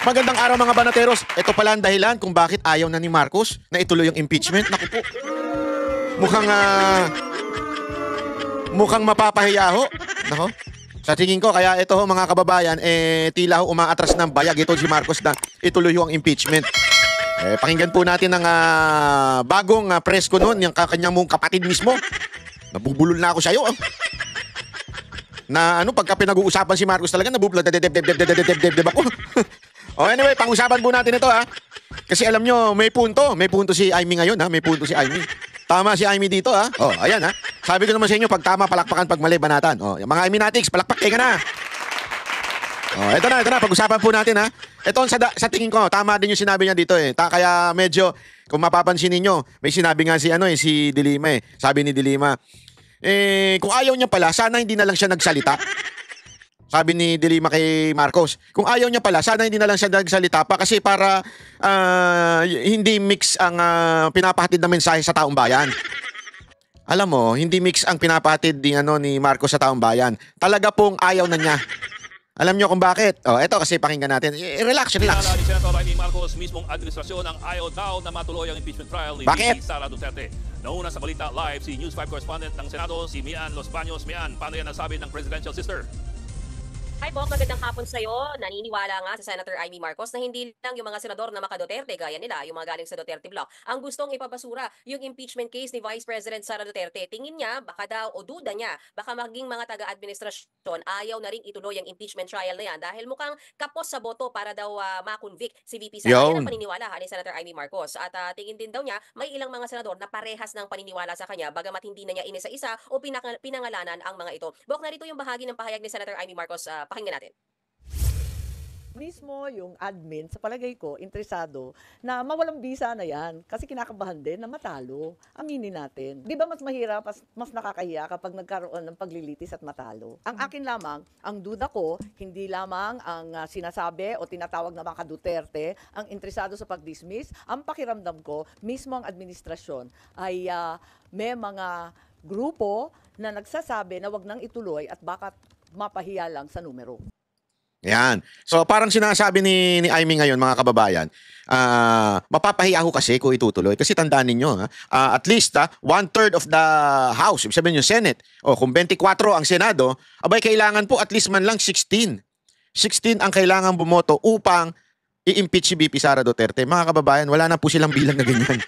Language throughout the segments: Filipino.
Magandang araw mga banateros. Ito pala ang dahilan kung bakit ayaw na ni Marcos na ituloy yung impeachment. Naku po. Mukhang mukhang mapapahiya ho. Nako. Sa tingin ko kaya ito ho mga kababayan tila ho umaatras ng bayag ito si Marcos na ituloy yung impeachment. Pakinggan po natin ang bagong press ko noon, yung kanyang mong kapatid mismo. Nabubulol na ako sa iyo. Na pagka pinag-uusapan si Marcos talaga nabubulol ako. Oh, anyway, pang-usapan po natin ito ha. Kasi alam nyo, may punto si Aimee ngayon ha, may punto si Aimee. Tama si Aimee dito ha. Oh, ayan ha. Sabi ko naman sa inyo, pag tama, palakpakan, pag mali, banatan. Oh, mga Aimenatics, palakpak kayo na. Oh, ito na, pag-usapan po natin ha. Ito sa tingin ko, tama din yung sinabi niya dito eh. Kaya medyo, kung mapapansin niyo, may sinabi nga si Dilima eh. Sabi ni Dilima, kung ayaw niya pala, sana hindi na lang siya nagsalita. Sabi ni Dilima kay Marcos, kung ayaw niya pala, sana hindi na lang siya nagsalita pa kasi para hindi mix ang pinapahatid na mensahe sa taong bayan. Alam mo, hindi mix ang pinapahatid ni Marcos sa taong bayan. Talaga pong ayaw na niya. Alam niyo kung bakit? Oh, eto kasi pakinggan natin. Relax. Ni Senator Aimee Marcos mismong administrasyon ang ayaw daw na matuloy ang impeachment trial ni VP Sara Duterte. Nauna sa balita live si News 5 correspondent ng Senado, si Mian Los Baños. Mian, paano yan nasabi ng presidential sister? Hi Bok, magandang hapon sa iyo. Naniniwala nga si Senator Aimee Marcos na hindi lang yung mga senador na maka-Duterte gaya nila, yung mga galing sa Duterte Bloc, ang gustong ipabasura yung impeachment case ni Vice President Sara Duterte. Tingin niya, baka daw o duda niya, baka maging mga taga-administrasyon ayaw na ring ituloy ang impeachment trial na yan dahil mukhang kapos sa boto para daw makonvict si VP Sara. Yan ang paniniwala ni Senator Aimee Marcos. At tingin din daw niya, may ilang mga senador na parehas ng paniniwala sa kanya bagamat hindi na niya inisa-isa o pinangalanan ang mga ito. Bok, narito yung bahagi ng pahayag ni Senator Aimee Marcos. Pakinggan natin. Mismo yung admin, sa palagay ko, interesado na mawalang bisa na yan kasi kinakabahan din na matalo. Aminin natin. Di ba mas mahirap, mas nakakahiya kapag nagkaroon ng paglilitis at matalo? Ang akin lamang, ang duda ko, hindi lamang ang sinasabi o tinatawag na mga Duterte ang interesado sa pag-dismiss. Ang pakiramdam ko, mismo ang administrasyon ay may mga grupo na nagsasabi na wag nang ituloy at baka mapahiya lang sa numero. Yan. So parang sinasabi ni Aimee ngayon mga kababayan, mapapahiya ako kasi kung itutuloy. Kasi tandaan ninyo, at least 1/3 of the House, ibig sabihin yung Senate, o kung 24 ang Senado, abay kailangan po at least man lang 16. 16 ang kailangan bumoto upang i-impeach si VP Sara Duterte. Mga kababayan, wala na po silang bilang na ganyan.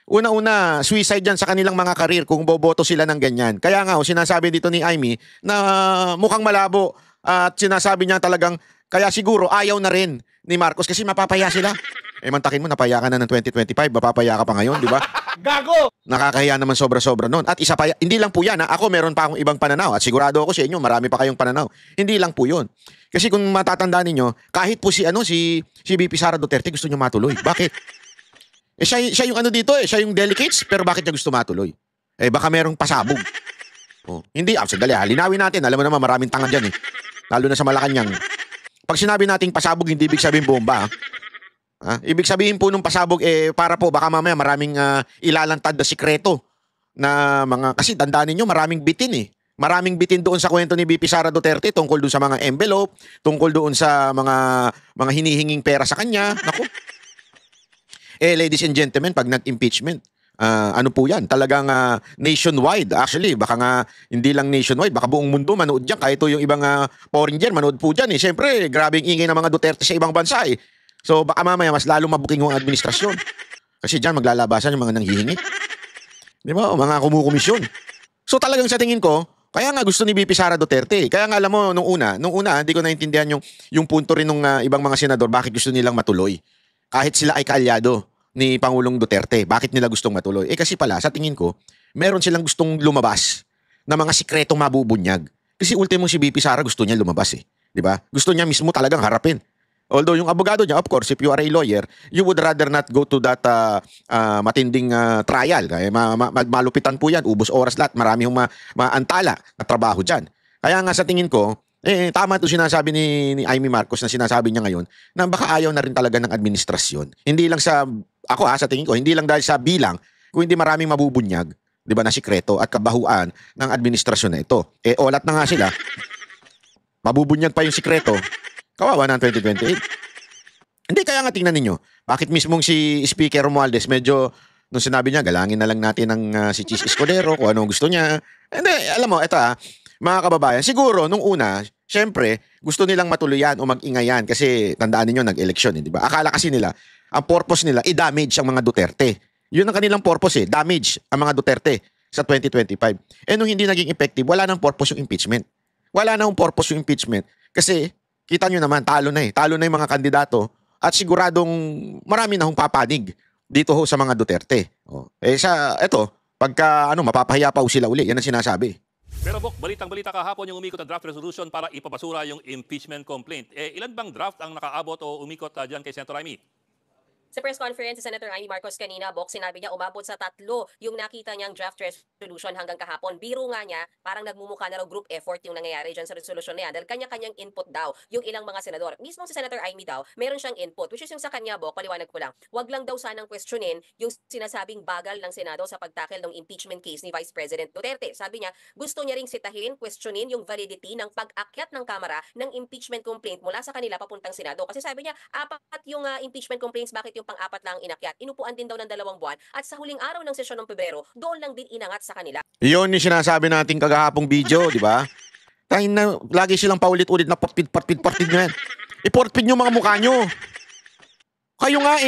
Una-una, suicide yan sa kanilang mga karir kung boboto sila ng ganyan. Kaya nga, sinasabi dito ni Aimee na mukhang malabo at sinasabi niya talagang, kaya siguro ayaw na rin ni Marcos kasi mapapaya sila. Mantakin mo, napaya ka na ng 2025, mapapaya ka pa ngayon, di ba? Gago! Nakakahiya naman sobra-sobra nun. At isa pa, hindi lang po yan, ako meron pa akong ibang pananaw at sigurado ako sa inyo, marami pa kayong pananaw. Hindi lang po yun. Kasi kung matatandaan ninyo, kahit po si VP Sara Duterte gusto niyo matuloy. Bakit? Siya yung dito siya yung delegates, pero bakit niya gusto matuloy? Baka merong pasabog. Hindi, sandali, linawin natin. Alam mo naman, maraming tanga dyan lalo na sa Malacanang. Pag sinabi nating pasabog, hindi ibig sabihin bomba. Ibig sabihin po nung pasabog, para po, baka mamaya maraming ilalantad na sikreto na mga, kasi tandaan ninyo, maraming bitin Maraming bitin doon sa kwento ni VP Sara Duterte tungkol doon sa mga envelope, tungkol doon sa mga hinihinging pera sa kanya. Naku. Ladies and gentlemen, pag nag-impeachment, ano po yan? Talagang nationwide. Actually, baka nga hindi lang nationwide, baka buong mundo manood dyan. Kahit yung ibang foreigner, manood po dyan. Siyempre, grabing ingay ng mga Duterte sa ibang bansa So baka mamaya mas lalong mabuking yung administrasyon. Kasi dyan maglalabasan yung mga nanghihingi. Di ba? O mga kumukomisyon. So talagang sa tingin ko, kaya nga gusto ni VP Sara Duterte. Kaya nga alam mo, nung una, hindi ko naintindihan yung punto rin ng ibang mga senador, bakit gusto nilang matuloy. Kahit sila ay kaalyado ni Pangulong Duterte. Bakit nila gustong matuloy? Kasi pala, sa tingin ko, meron silang gustong lumabas na mga sikretong mabubunyag. Kasi ultimo si VP Sara gusto niya lumabas Di ba? Gusto niya mismo talagang harapin. Although yung abogado niya, of course, if you are a lawyer, you would rather not go to that matinding trial. Kaya malupitan po yan, ubos oras lahat, marami yung maantala na trabaho dyan. Kaya nga sa tingin ko, tama ito sinasabi ni Aimee Marcos na sinasabi niya ngayon na baka ayaw na rin talaga ng administrasyon. Hindi lang ako sa tingin ko, hindi lang dahil sa bilang, kung hindi maraming mabubunyag, di ba, na sikreto at kabahuan ng administrasyon na ito. Olat na nga sila, mabubunyag pa yung sikreto, kawawa na ang 2028. Hindi, kaya nga tingnan ninyo. Bakit mismong si Speaker Romualdez medyo, nung sinabi niya, galangin na lang natin ang si Chis Escudero kung anong gusto niya. Hindi, alam mo, ito mga kababayan, siguro nung una, syempre, gusto nilang matuluyan o mag-ingayan kasi tandaan ninyo, nag-eleksyon, di ba? Akala kasi nila, ang purpose nila, i-damage ang mga Duterte. Yun ang kanilang purpose damage ang mga Duterte sa 2025. Eh nung hindi naging effective, wala nang purpose yung impeachment. Wala nang purpose yung impeachment kasi kita nyo naman, talo na Talo na yung mga kandidato at siguradong marami na hong papanig dito ho sa mga Duterte. Eto, pagka mapapahiya pa ho sila uli, yan ang sinasabi. Pero Bok, balitang-balita kahapon yung umikot na draft resolution para ipabasura yung impeachment complaint. Ilan bang draft ang nakaabot o umikot dyan kay Senator Amy? Sa press conference si Senator Amy Marcos kanina, Bok, sinabi niya umabot sa 3 yung nakita niyang draft resolution hanggang kahapon. Biro nga niya, parang nagmumukha na raw group effort yung nangyayari dyan sa resolution na yan dahil kanya-kanyang input daw yung ilang mga senador. Mismo si Senator Amy daw, meron siyang input, which is yung sa kanya, Bok, paliwanag ko lang. Wag lang daw sanang questionin yung sinasabing bagal ng Senado sa pagtakil ng impeachment case ni Vice President Duterte. Sabi niya, gusto niya ring sitahin, questionin yung validity ng pag-akyat ng Kamara ng impeachment complaint mula sa kanila papuntang Senado. Kasi sabi niya, 4 yung impeachment complaints, bakit yung pang-apat lang inakyat? Inupuan din daw ng 2 buwan at sa huling araw ng sesyon ng Pebrero, doon lang din inangat sa kanila. Yun yung sinasabi natin kagahapong video, di ba? Tayo na, lagi silang paulit-ulit na portpid nyo yan. I-portpid nyo mga mukha nyo. Kayo nga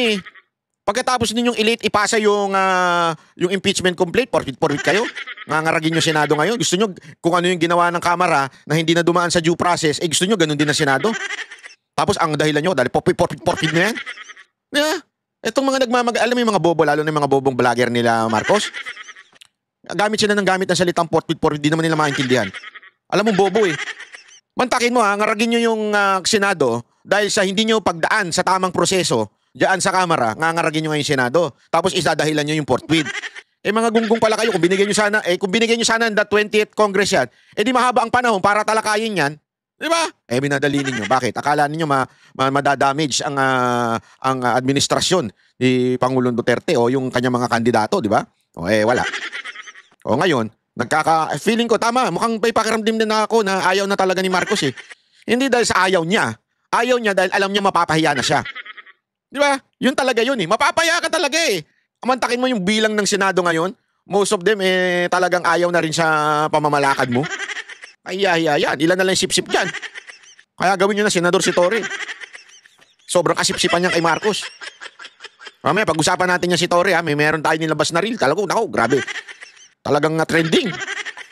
pagkatapos ninyong i-late ipasa yung impeachment complaint, portpid kayo. Ngangaragin nyo Senado ngayon. Gusto nyo, kung ano yung ginawa ng Kamara na hindi na dumaan sa due process, gusto nyo ganun din na Senado. Tapos ang dahilan nyo, dahil portpid nyo yan. Yeah. Itong mga alam mo yung mga bobo, lalo na yung mga bobong vlogger nila Marcos. Gamit sila ng salitang portpid, di naman nila maintindihan. Alam mo, bobo Mantakin mo ngaragin nyo yung Senado dahil sa hindi nyo pagdaan sa tamang proseso diyan sa Kamara, ngangaragin nyo nga yung Senado. Tapos isadahilan nyo yung portpid. Mga gunggong pala kayo, kung binigyan nyo sana ng 20th Congress yan, di mahaba ang panahon para talakayin yan. Di ba? Binadali ninyo. Bakit? Akala ninyo madadamage ang administrasyon ni Pangulong Duterte o yung kanyang mga kandidato, di ba? Wala. Ngayon, feeling ko, tama, mukhang may pakiramdam din ako na ayaw na talaga ni Marcos Hindi dahil sa ayaw niya. Ayaw niya dahil alam niya mapapahiya na siya. Di ba? Yun talaga yun Mapapahiya ka talaga Amantakin mo yung bilang ng Senado ngayon, most of them talagang ayaw na rin sa pamamalakad mo. Yan. Ilan na lang sip-sip dyan. Kaya gawin nyo na Senador si Torre. Sobrang kasip-sipan niya kay Marcos. Mamaya, pag-usapan natin niya si Torre, meron tayo nilabas na reel. Talagang, grabe. Talagang trending.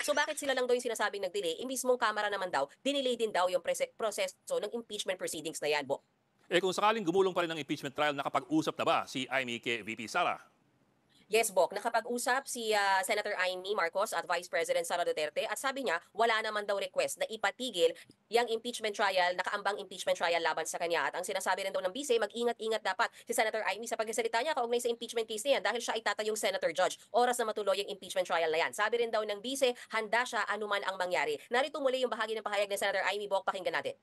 So bakit sila lang daw yung sinasabing nag-delay? Mismong Kamara naman daw, dinelay din daw yung proseso ng impeachment proceedings na yan, Bo. Kung sakaling gumulong pa rin ng impeachment trial, nakapag-usap na ba si Amy kay VP Sara? Yes, Bok. Nakapag-usap si Senator Amy Marcos at Vice President Sara Duterte at sabi niya wala naman daw request na ipatigil yung impeachment trial, nakaambang impeachment trial laban sa kanya. At ang sinasabi rin daw ng bise, mag-ingat-ingat dapat si Senator Amy sa pagsasalita niya kaugnay sa impeachment case na yan dahil siya ay tatayong Senator Judge. Oras na matuloy yung impeachment trial na yan. Sabi rin daw ng bise, handa siya anuman ang mangyari. Narito muli yung bahagi ng pahayag ni Senator Amy. Bok, pakinggan natin.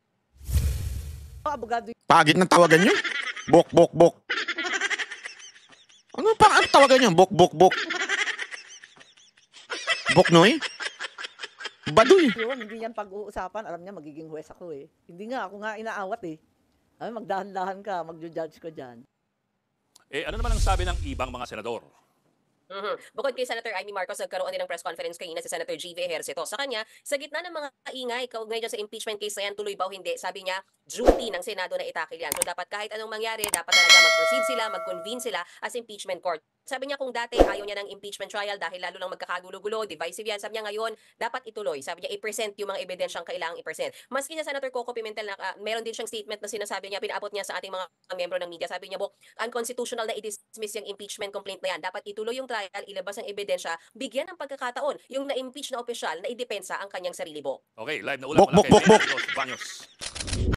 Abogado Pagit ng tawagan nyo? Bok. Ano tawagan niyo? Bok. Boknoy? Baduy. yun, hindi yan pag-uusapan. Alam niya, magiging huwes ako Hindi nga, ako nga inaawat magdahan-dahan ka, mag-judge ko dyan. Ano naman ang sabi ng ibang mga senador? Bukod kay Senator Amy Marcos, nagkaroon din ng press conference kanina si Senator G.V. Ejercito. Sa kanya, sa gitna ng mga ingay, kaugnay dyan sa impeachment case na yan, tuloy ba o hindi, sabi niya, duty ng Senado na itakil yan. So dapat kahit anong mangyari, dapat talaga mag-proceed sila, mag-convene sila as impeachment court. Sabi niya kung dati ayaw niya ng impeachment trial dahil lalo lang magkakagulo-gulo, divisive yan. Sabi niya ngayon, dapat ituloy. Sabi niya, i-present yung mga ebidensyang kailangang i-present. Maski sa Senator Coco Pimentel, meron din siyang statement na sinasabi niya, pinaabot niya sa ating mga membro ng media. Sabi niya, Bok, unconstitutional na i-dismiss yung impeachment complaint na yan. Dapat ituloy yung trial, ilabas ang ebidensya, bigyan ng pagkakataon yung na-impeach na opisyal na idepensa ang kanyang sarili, Bok. Okay, live na ulat Bok. Banyos.